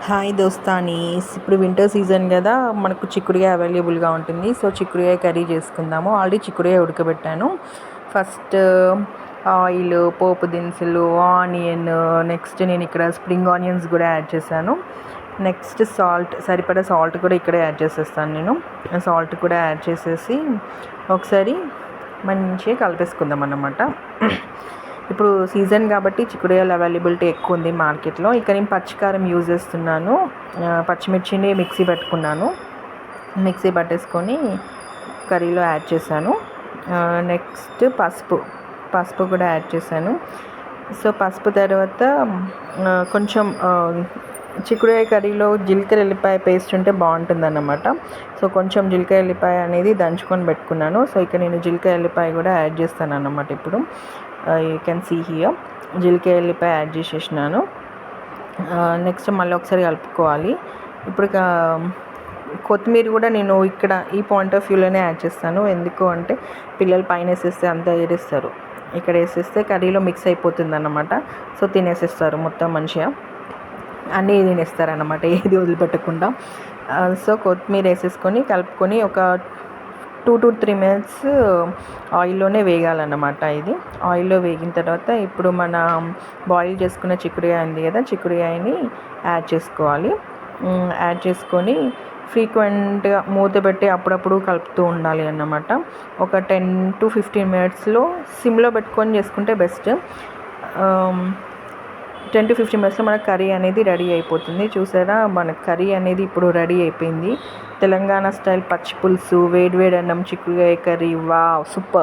Hi దోస్తానీస్. ఇప్పుడు winter season కదా, మనకు చిక్కుడుకాయ అవైలబుల్గా ఉంటుంది. సో చిక్కుడుకాయ కర్రీ చేసుకుందాము. ఆల్రెడీ చిక్కుడుకాయ ఉడకబెట్టాను. ఫస్ట్ ఆయిల్, పోపు దినుసులు, ఆనియన్, నెక్స్ట్ నేను ఇక్కడ స్ప్రింగ్ ఆనియన్స్ కూడా యాడ్ చేశాను. నెక్స్ట్ సాల్ట్, సరిపడా సాల్ట్ కూడా ఇక్కడే యాడ్ చేసేస్తాను. నేను సాల్ట్ కూడా యాడ్ చేసేసి ఒకసారి మంచిగా కలిపేసుకుందాం అన్నమాట. ఇప్పుడు సీజన్ కాబట్టి చిక్కుడుకాయలు అవైలబిలిటీ ఎక్కువ ఉంది మార్కెట్లో. ఇక నేను పచ్చికారం యూజ్ చేస్తున్నాను. పచ్చిమిర్చిని మిక్సీ పట్టుకున్నాను. మిక్సీ పట్టేసుకొని కర్రీలో యాడ్ చేశాను. నెక్స్ట్ పసుపు కూడా యాడ్ చేశాను. సో పసుపు తర్వాత కొంచెం చిక్కుడుకాయ కర్రీలో జీలకర్ర ఎల్లిపాయ పేస్ట్ ఉంటే బాగుంటుంది అన్నమాట. సో కొంచెం జీలకర్ర ఎల్లిపాయ అనేది దంచుకొని పెట్టుకున్నాను. సో ఇక్కడ నేను జీలకర్ర ఎల్లిపాయ కూడా యాడ్ చేస్తాను అన్నమాట. ఇప్పుడు యూ కెన్ సీ హియర్ జీలకర్ర ఎల్లిపాయ యాడ్ చేసేసినాను. నెక్స్ట్ మళ్ళీ ఒకసారి కలుపుకోవాలి. ఇప్పుడు కొత్తిమీర కూడా నేను ఇక్కడ ఈ పాయింట్ ఆఫ్ వ్యూలోనే యాడ్ చేస్తాను. ఎందుకు అంటే పిల్లలు పైన వేసేస్తే అంతా ఏరేస్తారు, ఇక్కడ వేసేస్తే కర్రీలో మిక్స్ అయిపోతుంది అన్నమాట. సో తినేసేస్తారు మొత్తం మంచిగా, అన్నీ తినేస్తారన్నమాట, ఏది వదిలిపెట్టకుండా. సో కొత్తిమీర వేసేసుకొని కలుపుకొని ఒక 2 to 3 minutes ఆయిల్లోనే వేగాలన్నమాట. ఇది ఆయిల్లో వేగిన తర్వాత ఇప్పుడు మన బాయిల్ చేసుకున్న చిక్కుడుకాయ ఉంది కదా, చిక్కుడుకాయని యాడ్ చేసుకోవాలి. యాడ్ చేసుకొని ఫ్రీక్వెంట్గా మూత పెట్టి అప్పుడప్పుడు కలుపుతూ ఉండాలి అన్నమాట. ఒక 10 to 15 minutesలో సిమ్లో పెట్టుకొని చేసుకుంటే బెస్ట్. 10 to 15 minutesలో మన కర్రీ అనేది రెడీ అయిపోతుంది. చూసారా, మన కర్రీ అనేది ఇప్పుడు రెడీ అయిపోయింది. తెలంగాణ స్టైల్ పచ్చి పులుసు, వేడి వేడి అన్నం, చిక్కుడుకాయ కర్రీ, వావ్ సూపర్.